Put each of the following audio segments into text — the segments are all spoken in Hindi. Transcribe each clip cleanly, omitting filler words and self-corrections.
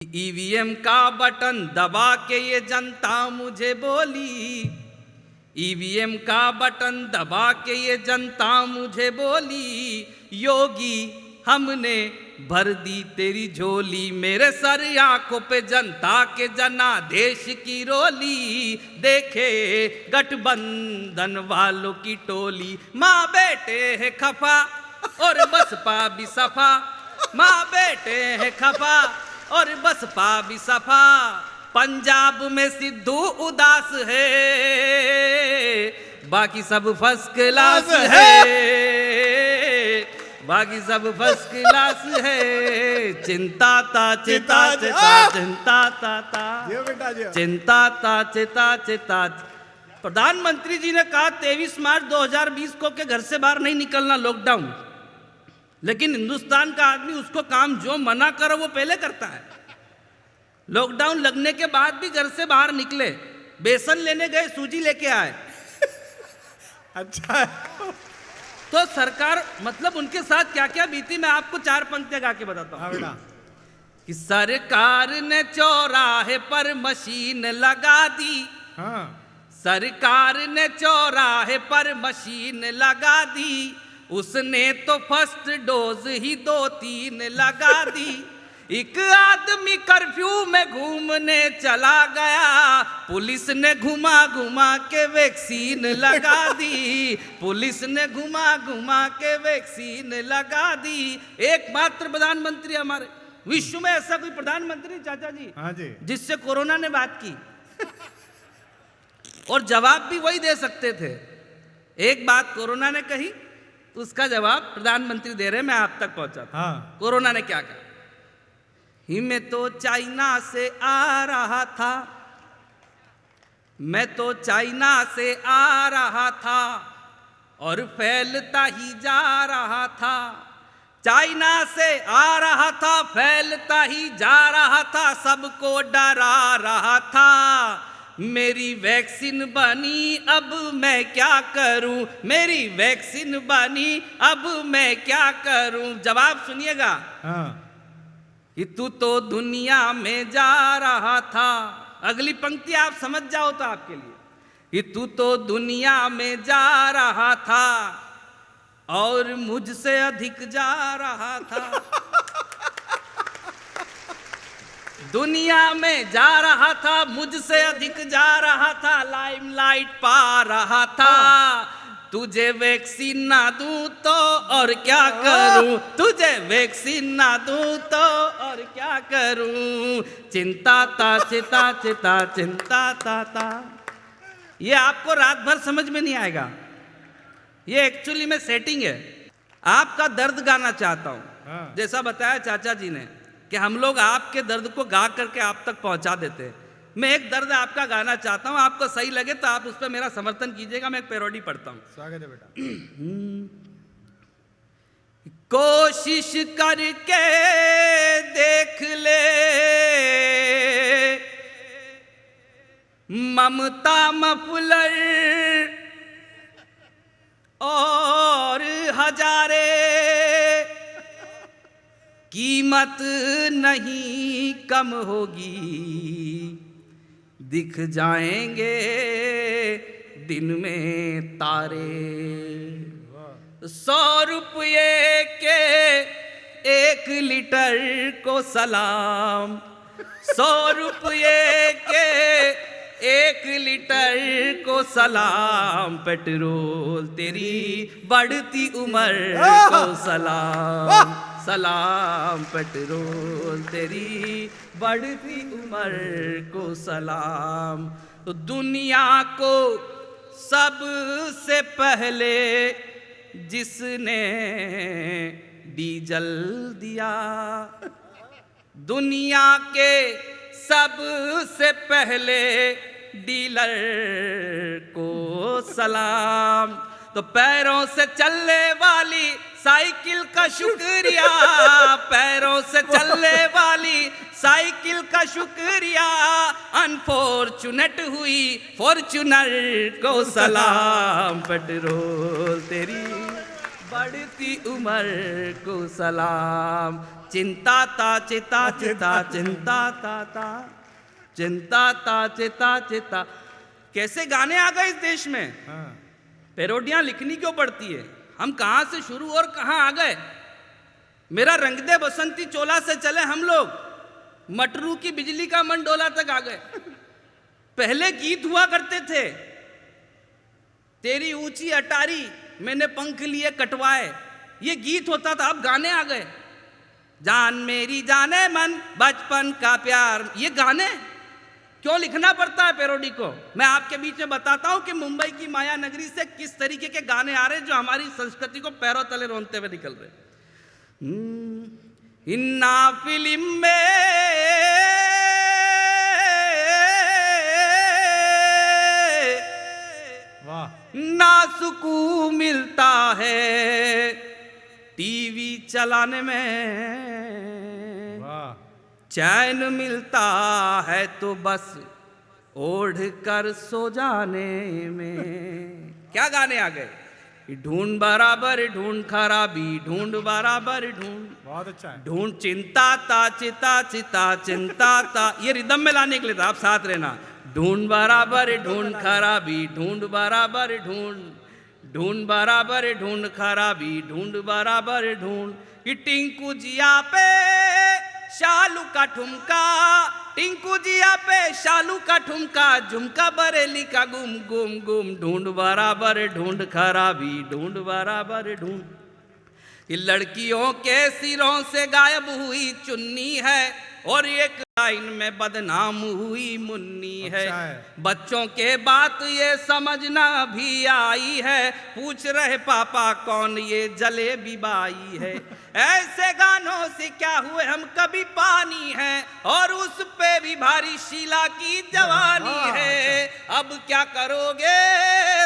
ईवीएम का बटन दबा के ये जनता मुझे बोली, ईवीएम का बटन दबा के ये जनता मुझे बोली, योगी हमने भर दी तेरी झोली। मेरे सर आंखों पे जनता के जनादेश की रोली, देखे गठबंधन वालों की टोली। माँ बेटे है खफा और बसपा भी सफा, माँ बेटे है खफा और बसपा भी सफा। पंजाब में सिद्धू उदास है, बाकी सब फर्स्ट क्लास है, बाकी सब फर्स्ट क्लास है। चिंता ता चिता चिता चिंता ता ता चिंता ता चिता चिता। प्रधानमंत्री जी ने कहा 23 मार्च 2020 को के घर से बाहर नहीं निकलना, लॉकडाउन। लेकिन हिंदुस्तान का आदमी उसको काम जो मना करो वो पहले करता है। लॉकडाउन लगने के बाद भी घर से बाहर निकले, बेसन लेने गए, सूजी लेके आए। अच्छा तो सरकार मतलब उनके साथ क्या क्या बीती, मैं आपको 4 पंक्तियां गा के बताता हूँ। बेटा कि सरकार ने चौराहे पर मशीन लगा दी, हाँ सरकार ने चौराहे पर मशीन लगा दी, उसने तो फर्स्ट डोज ही 2-3 लगा दी। एक आदमी कर्फ्यू में घूमने चला गया, पुलिस ने घुमा घुमा के वैक्सीन लगा दी, पुलिस ने घुमा घुमा के वैक्सीन लगा दी। एकमात्र प्रधानमंत्री हमारे विश्व में, ऐसा कोई प्रधानमंत्री चाचा जी, हाँ जी, जिससे कोरोना ने बात की और जवाब भी वही दे सकते थे। एक बात कोरोना ने कही, उसका जवाब प्रधानमंत्री दे रहे, मैं आप तक पहुंचा। हाँ कोरोना ने क्या कहा? ही मैं तो चाइना से आ रहा था, मैं तो चाइना से आ रहा था और फैलता ही जा रहा था। चाइना से आ रहा था, फैलता ही जा रहा था, सबको डरा रहा था। मेरी वैक्सीन बनी, अब मैं क्या करूं, मेरी वैक्सीन बनी, अब मैं क्या करूं। जवाब सुनिएगा। हाँ कि तू तो दुनिया में जा रहा था, अगली पंक्ति आप समझ जाओ तो आपके लिए। कि तू तो दुनिया में जा रहा था और मुझसे अधिक जा रहा था। दुनिया में जा रहा था, मुझसे अधिक जा रहा था, लाइमलाइट पा रहा था। तुझे वैक्सीन ना दूं तो और क्या करूं, तुझे वैक्सीन ना दूं तो और क्या करूं। चिंता ता चिता चिता चिंता ता ता। ये आपको रात भर समझ में नहीं आएगा, ये एक्चुअली में सेटिंग है। आपका दर्द गाना चाहता हूं। हाँ। जैसा बताया चाचा जी ने कि हम लोग आपके दर्द को गा करके आप तक पहुंचा देते हैं। मैं एक दर्द आपका गाना चाहता हूं, आपको सही लगे तो आप उस पर मेरा समर्थन कीजिएगा। मैं एक पैरोडी पढ़ता हूं। स्वागत है बेटा। कोशिश करके देख ले, ममता मफलर और हजारे, कीमत नहीं कम होगी, दिख जाएंगे दिन में तारे। 100 रुपये के 1 लीटर को सलाम, 100 रुपये के 1 लीटर को सलाम, पेट्रोल तेरी बढ़ती उम्र को सलाम, सलाम पेट्रोल तेरी बढ़ती उम्र को सलाम। तो दुनिया को सबसे पहले जिसने डीजल दिया, दुनिया के सबसे पहले डीलर को सलाम। तो पैरों से चलने वाली साइकिल का शुक्रिया, पैरों से चलने वाली साइकिल का शुक्रिया, अनफॉर्चुनेट हुई फॉर्चूनर को सलाम, पेट्रोल तेरी बढ़ती उम्र को सलाम। चिंता ता चिता चिता चिंता ता ता चिंता ता चिता चिता। कैसे गाने आ गए इस देश में। पैरोडियां लिखनी क्यों पड़ती है। हम कहां से शुरू और कहां आ गए। मेरा रंग दे बसंती चोला से चले हम लोग मटरू की बिजली का मंडोला तक आ गए। पहले गीत हुआ करते थे, तेरी ऊंची अटारी मैंने पंख लिए कटवाए, ये गीत होता था। अब गाने आ गए, जान मेरी जाने मन बचपन का प्यार। ये गाने क्यों लिखना पड़ता है पैरोडी को। मैं आपके बीच में बताता हूं कि मुंबई की माया नगरी से किस तरीके के गाने आ रहे हैं जो हमारी संस्कृति को पैरों तले रोनते हुए निकल रहे। इन्ना फिल्म में ना सुकून मिलता है, टीवी चलाने में चैन मिलता है तो बस ओढ़ कर सो जाने में। क्या गाने आ गए। ढूंढ बराबर ढूंढ खराबी, ढूंढ बराबर ढूंढ। बहुत अच्छा है। ढूंढ चिंता ता चिता चिता चिंता ता। ये रिदम में लाने के लिए था, आप साथ रहना। ढूंढ बराबर ढूंढ खराबी, ढूंढ बराबर ढूंढ। ढूंढ बराबर ढूंढ खराबी, ढूंढ बराबर ढूंढ। कि टिंकू जिया पे शालू का ठुमका, टिंकू जिया पे शालू का ठुमका, झुमका बरेली का गुम गुम गुम। ढूंढ बराबर ढूंढ खराबी, ढूंढ बराबर ढूंढ। कि लड़कियों के सिरों से गायब हुई चुन्नी है और एक लाइन में बदनाम हुई मुन्नी है। बच्चों के बात ये समझना भी आई है, पूछ रहे पापा कौन ये जलेबी बाई है। ऐसे गानों से क्या हुए हम कभी पानी है, और उस पे भी भारी शीला की जवानी है। अब क्या करोगे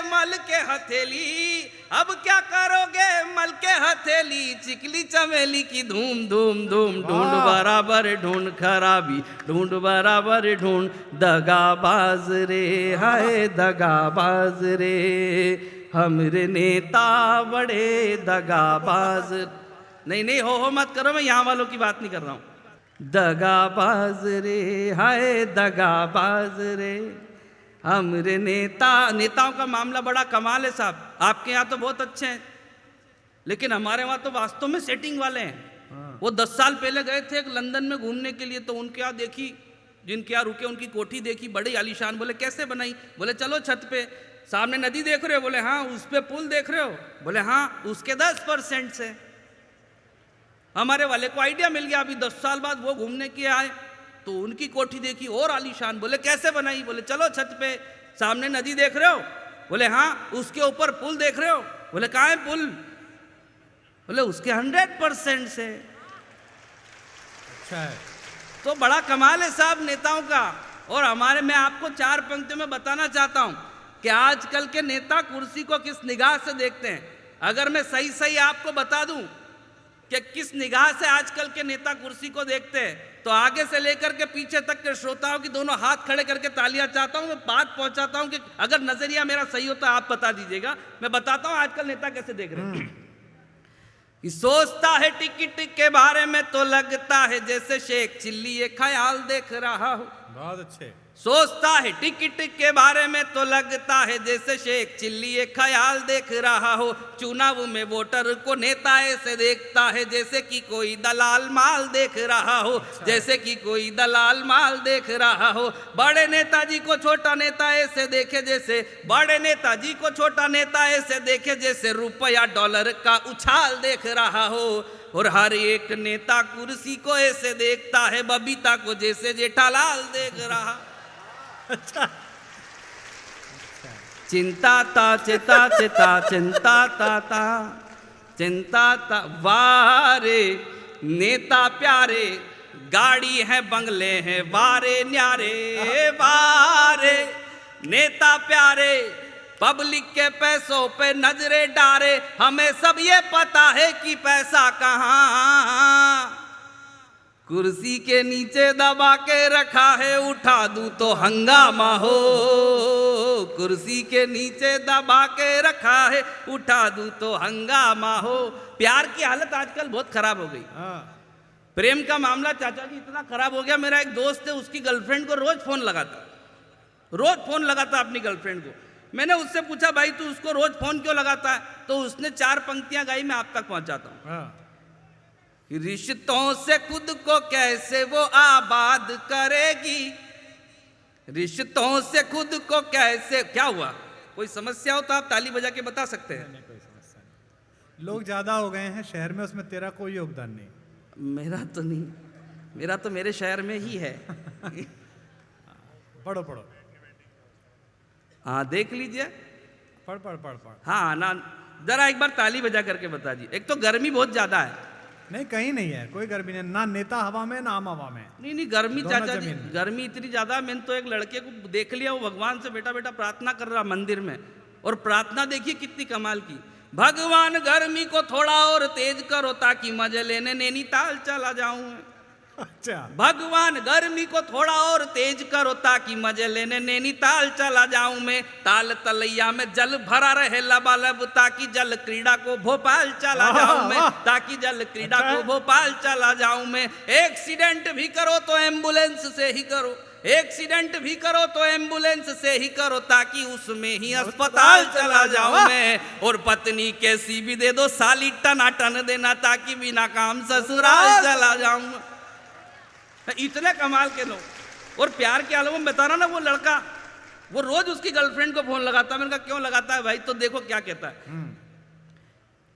मल के हथेली, अब क्या करोगे मल के हथेली, चिकली चमेली की धूम धूम धूम। ढूंढ बराबर ढूंढ खराबी, ढूंढ बराबर ढूंढ। दगाबाज रे हाय दगाबाज रे, हमरे नेता बड़े दगाबाज। नहीं नहीं हो मत करो, मैं यहाँ वालों की बात नहीं कर रहा हूँ। दगाबाज रे हाय दगाबाज रे, हमरे नेताओं का मामला बड़ा कमाल है साहब। आपके यहाँ तो बहुत अच्छे हैं, लेकिन हमारे वहाँ तो वास्तव में सेटिंग वाले हैं। वो 10 साल पहले गए थे एक लंदन में घूमने के लिए, तो उनके यहाँ देखी, जिनके यहाँ रुके उनकी कोठी देखी, बड़ी आलीशान। बोले कैसे बनाई, बोले चलो छत पे, सामने नदी देख रहे हो, बोले हाँ। उस पे पुल देख रहे हो, बोले हाँ। उसके 10% से हमारे वाले को आइडिया मिल गया। अभी 10 साल बाद वो घूमने के आए तो उनकी कोठी देखी और आलीशान। बोले कैसे बनाई, बोले चलो छत पे, सामने नदी देख रहे हो, बोले हाँ। उसके ऊपर पुल देख रहे हो, बोले कहाँ है पुल, बोले उसके 100% से। अच्छा है। तो बड़ा कमाल है साहब नेताओं का। और हमारे, मैं आपको 4 पंक्तियों में बताना चाहता हूं कि आजकल के नेता कुर्सी को किस निगाह से देखते हैं। अगर मैं सही सही आपको बता दूं कि किस निगाह से आजकल के नेता कुर्सी को देखते हैं, तो आगे से लेकर के पीछे तक के श्रोताओं की दोनों हाथ खड़े करके तालियां चाहता हूं। मैं बात पहुंचाता हूं कि अगर नजरिया मेरा सही होता है आप बता दीजिएगा। मैं बताता हूं आजकल नेता कैसे देख रहे हैं। सोचता है टिकट के बारे में तो लगता है जैसे शेख चिल्ली ये ख्याल देख रहा हूं। बहुत अच्छे। सोचता है टिकट के बारे में तो लगता है जैसे शेख चिल्ली ये ख्याल देख रहा हो। चुनाव में वोटर को नेता ऐसे देखता है जैसे कि कोई दलाल माल देख रहा हो, जैसे कि कोई दलाल माल देख रहा हो। बड़े नेताजी को छोटा नेता ऐसे देखे जैसे, बड़े नेताजी को छोटा नेता ऐसे देखे जैसे रुपया डॉलर का उछाल देख रहा हो। और हर एक नेता कुर्सी को ऐसे देखता है बबीता को जैसे जेठालाल देख रहा। अच्छा। चिंता ता चिता चिता चिंता ता ता चिंता ता। वारे नेता प्यारे, गाड़ी है बंगले हैं वारे न्यारे। वारे नेता प्यारे, पब्लिक के पैसों पे नजरे डारे। हमें सब ये पता है कि पैसा कहाँ कुर्सी के नीचे दबा के रखा है, उठा दूं तो हंगामा हो। कुर्सी के नीचे दबा के रखा है, उठा दूं तो हंगामा हो। प्यार की हालत आजकल बहुत खराब हो गई। प्रेम का मामला चाचा जी इतना खराब हो गया, मेरा एक दोस्त है, उसकी गर्लफ्रेंड को रोज फोन लगाता अपनी गर्लफ्रेंड को। मैंने उससे पूछा भाई तू उसको रोज फोन क्यों लगाता है, तो उसने 4 पंक्तियां गाई, मैं आप तक पहुंचाता हूं। हाँ। रिश्तों से खुद को कैसे वो आबाद करेगी, रिश्तों से खुद को कैसे, क्या हुआ, कोई समस्या हो तो आप ताली बजा के बता सकते हैं। नहीं, कोई समस्या नहीं। लोग ज्यादा हो गए हैं शहर में, उसमें तेरा कोई योगदान नहीं। मेरा तो नहीं, मेरा तो मेरे शहर में ही है। पढ़ो पढ़ो, हाँ देख लीजिए, पढ़ पढ़ पढ़ पढ़। हाँ ना, जरा एक बार ताली बजा करके बता जी। एक तो गर्मी बहुत ज्यादा है। नहीं कहीं नहीं है, कोई गर्मी नहीं, ना नेता हवा में ना आम हवा में। नहीं गर्मी दोनों चाचा जी, जमीन में। गर्मी इतनी ज्यादा, मैंने तो एक लड़के को देख लिया, वो भगवान से बेटा बेटा प्रार्थना कर रहा मंदिर में, और प्रार्थना देखिए कितनी कमाल की, भगवान गर्मी को थोड़ा और तेज करो ताकि मजे लेने नैनीताल चला जाऊं मैं। अच्छा, भगवान गर्मी को थोड़ा और तेज करो ताकि मजे लेने नैनीताल चला जाऊं मैं, ताल तलैया में जल भरा रहे लबालब ताकि जल क्रीड़ा को भोपाल चला जाऊं मैं, ताकि जल क्रीड़ा को भोपाल चला जाऊं मैं। एक्सीडेंट भी करो तो एम्बुलेंस से ही करो, एक्सीडेंट भी करो तो एम्बुलेंस से ही करो ताकि उसमें ही अस्पताल चला जाऊं मैं, और पत्नी कैसी भी दे दो साली टनाटन देना ताकि बिना काम ससुराल चला जाऊं। इतने कमाल के लोग, और प्यार के आलम में बता रहा ना, वो लड़का वो रोज उसकी गर्लफ्रेंड को फोन लगाता है। मैंने कहा क्यों लगाता है भाई, तो देखो क्या कहता है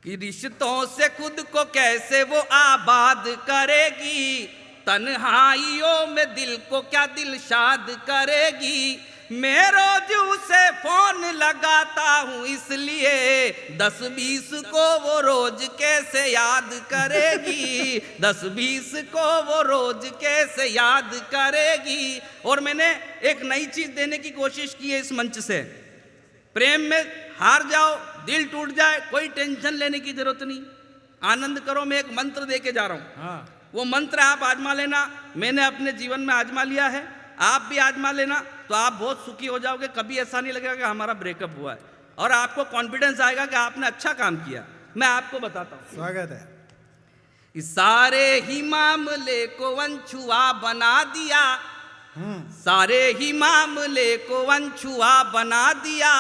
कि रिश्तों से खुद को कैसे वो आबाद करेगी, तन्हाइयों में दिल को क्या दिलशाद करेगी, मैं रोज उसे फोन लगाता हूँ इसलिए 10-20 को वो रोज कैसे याद करेगी, 10-20 को वो रोज कैसे याद करेगी। और मैंने एक नई चीज देने की कोशिश की है इस मंच से, प्रेम में हार जाओ, दिल टूट जाए, कोई टेंशन लेने की जरूरत नहीं, आनंद करो। मैं एक मंत्र दे के जा रहा हूँ, हाँ। वो मंत्र आप आजमा लेना, मैंने अपने जीवन में आजमा लिया है, आप भी आजमा लेना, तो आप बहुत सुखी हो जाओगे। कभी ऐसा नहीं लगेगा कि हमारा ब्रेकअप हुआ है, और आपको कॉन्फिडेंस आएगा कि आपने अच्छा काम किया। मैं आपको बताता हूँ, स्वागत है। इस सारे ही मामले को अनछुआ बना दिया, सारे ही मामले को अनछुआ बना दिया,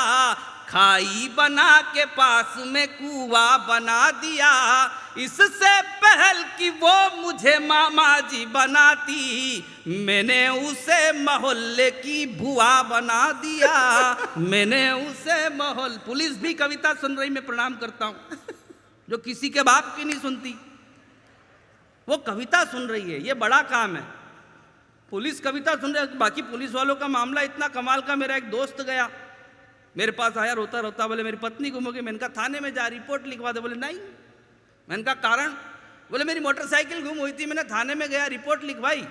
खाई बना के पास में कुआं बना दिया, इससे पहल कि वो मुझे मामा जी बनाती, मैंने उसे मोहल्ले की बुआ बना दिया, मैंने उसे मोहल्ले। पुलिस भी कविता सुन रही, मैं प्रणाम करता हूँ, जो किसी के बाप की नहीं सुनती, वो कविता सुन रही है, ये बड़ा काम है। पुलिस कविता सुन रही है, बाकी पुलिस वालों का मामला इतना कमाल का। मेरा एक दोस्त गया, मेरे पास आया रोता रोता, बोले मेरी पत्नी गुम हो गई। मैंने कहा थाने में जा, रिपोर्ट लिखवा दे। बोले नहीं। मैंने कहा कारण? बोले मेरी मोटरसाइकिल गुम हुई थी, मैंने थाने में गया, रिपोर्ट लिखवाई,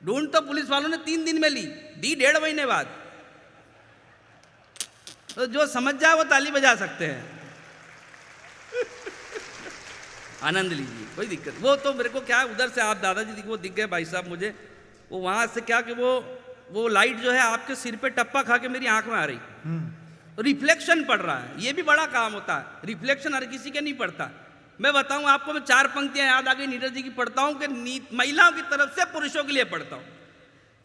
ढूंढ तो पुलिस वालों ने 3 दिन में ली, दी 1.5 महीने बाद। तो जो समझ जाए वो ताली बजा सकते हैं, आनंद लीजिए, कोई दिक्कत। वो तो मेरे को क्या, उधर से आप दादाजी वो दिख गए भाई साहब मुझे, वो वहां से क्या कि वो लाइट जो है आपके सिर पे टप्पा खा के मेरी आंख में आ रही, रिफ्लेक्शन पड़ रहा है। ये भी बड़ा काम होता है, रिफ्लेक्शन हर किसी के नहीं पड़ता। मैं बताऊं आपको, मैं 4 पंक्तियां याद आ गई नीरज जी की, पढ़ता हूं कि महिलाओं की तरफ से पुरुषों के लिए पढ़ता हूं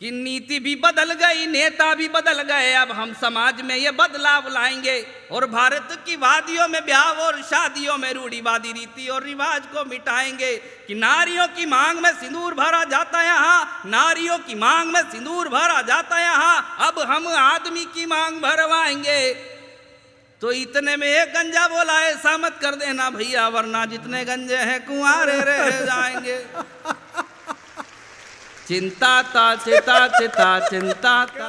कि नीति भी बदल गई, नेता भी बदल गए, अब हम समाज में ये बदलाव लाएंगे, और भारत की वादियों में ब्याह और शादियों में रूढ़िवादी रीति और रिवाज को मिटाएंगे, कि नारियों की मांग में सिंदूर भरा जाता यहाँ, नारियों की मांग में सिंदूर भरा जाता यहाँ, अब हम आदमी की मांग भरवाएंगे। तो इतने में एक गंजा बोला, ऐसा मत कर देना भैया वरना जितने गंजे हैं कुंवारे रह जाएंगे। चिंता ता चिता चिता चिंता ता